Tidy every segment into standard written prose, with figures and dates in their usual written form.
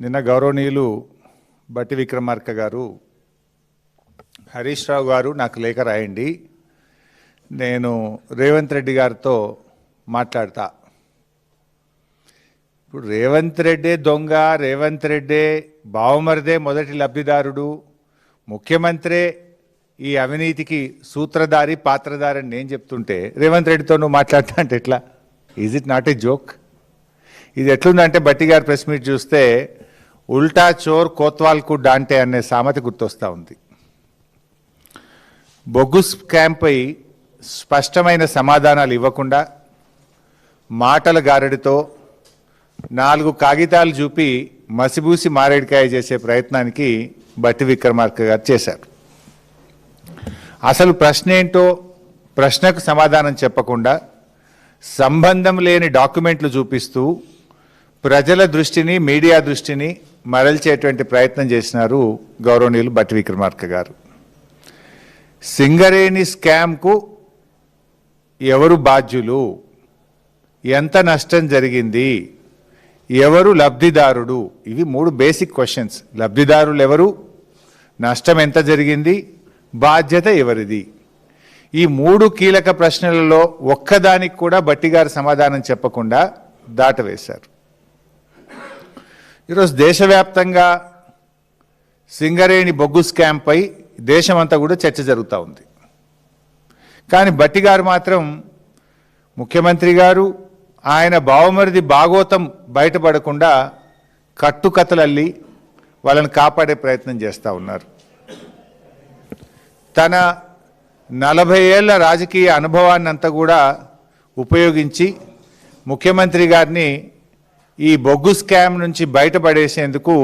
నిన్న గౌరవనీయులు బట్టి విక్రమార్క గారు హరీష్ రావు గారు నాకు లేఖ రాయండి, నేను రేవంత్ రెడ్డి గారితో మాట్లాడతా. ఇప్పుడు రేవంత్ రెడ్డే దొంగ, రేవంత్ రెడ్డే బావమరిదే మొదటి లబ్ధిదారుడు, ముఖ్యమంత్రే ఈ అవినీతికి సూత్రధారి పాత్రధారి అని నేను చెప్తుంటే రేవంత్ రెడ్డితో నువ్వు మాట్లాడతా అంటే ఎట్లా? Is it not a joke? ఇది ఎట్లుందంటే బట్టి గారి ప్రెస్ మీట్ చూస్తే ఉల్టా చోర్ కోత్వాల్కు డాంటే అనే సామెత గుర్తొస్తూ ఉంది. బొగ్గు స్కామ్పై స్పష్టమైన సమాధానాలు ఇవ్వకుండా మాటల గారడితో 4 కాగితాలు చూపి మసిబూసి మారేడికాయ చేసే ప్రయత్నానికి బట్టి విక్రమార్క గారు చేశారు. అసలు ప్రశ్న ఏంటో ప్రశ్నకు సమాధానం చెప్పకుండా సంబంధం లేని డాక్యుమెంట్లు చూపిస్తూ ప్రజల దృష్టిని, మీడియా దృష్టిని మరల్చేటువంటి ప్రయత్నం చేసినారు గౌరవనీయులు బట్టి విక్రమార్క గారు. సింగరేణి స్కామ్కు ఎవరు బాధ్యులు, ఎంత నష్టం జరిగింది, ఎవరు లబ్ధిదారుడు, ఇవి 3 బేసిక్ క్వశ్చన్స్. లబ్ధిదారులు ఎవరు, నష్టం ఎంత జరిగింది, బాధ్యత ఎవరిది. ఈ 3 కీలక ప్రశ్నలలో ఒక్కదానికి కూడా బట్టి గారు సమాధానం చెప్పకుండా దాటవేశారు. ఈరోజు దేశవ్యాప్తంగా సింగరేణి బొగ్గు స్కామ్పై దేశమంతా కూడా చర్చ జరుగుతూ ఉంది. కానీ బట్టి గారు మాత్రం ముఖ్యమంత్రి గారు ఆయన బావమరిది భాగోతం బయటపడకుండా కట్టుకథలల్లి వాళ్ళని కాపాడే ప్రయత్నం చేస్తూ ఉన్నారు. తన 40 ఏళ్ల రాజకీయ అనుభవాన్ని అంతా కూడా ఉపయోగించి ముఖ్యమంత్రి గారిని ఈ బొగ్గు స్కామ్ నుంచి బయటపడేసేందుకు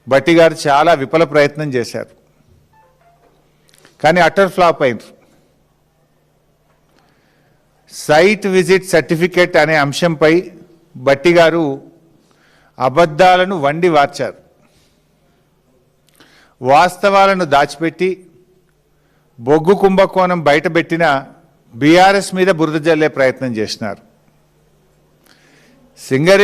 బట్టి గారు చాలా విఫల ప్రయత్నం చేశారు. కానీ అటర్ ఫ్లాప్ అయింది. సైట్ విజిట్ సర్టిఫికేట్ అనే అంశంపై బట్టి గారు అబద్ధాలను వండి వార్చారు. వాస్తవాలను దాచిపెట్టి బొగ్గు కుంభకోణం బయటపెట్టిన బీఆర్ఎస్ మీద బురద జల్లే ప్రయత్నం చేసినారు. సింగరేణి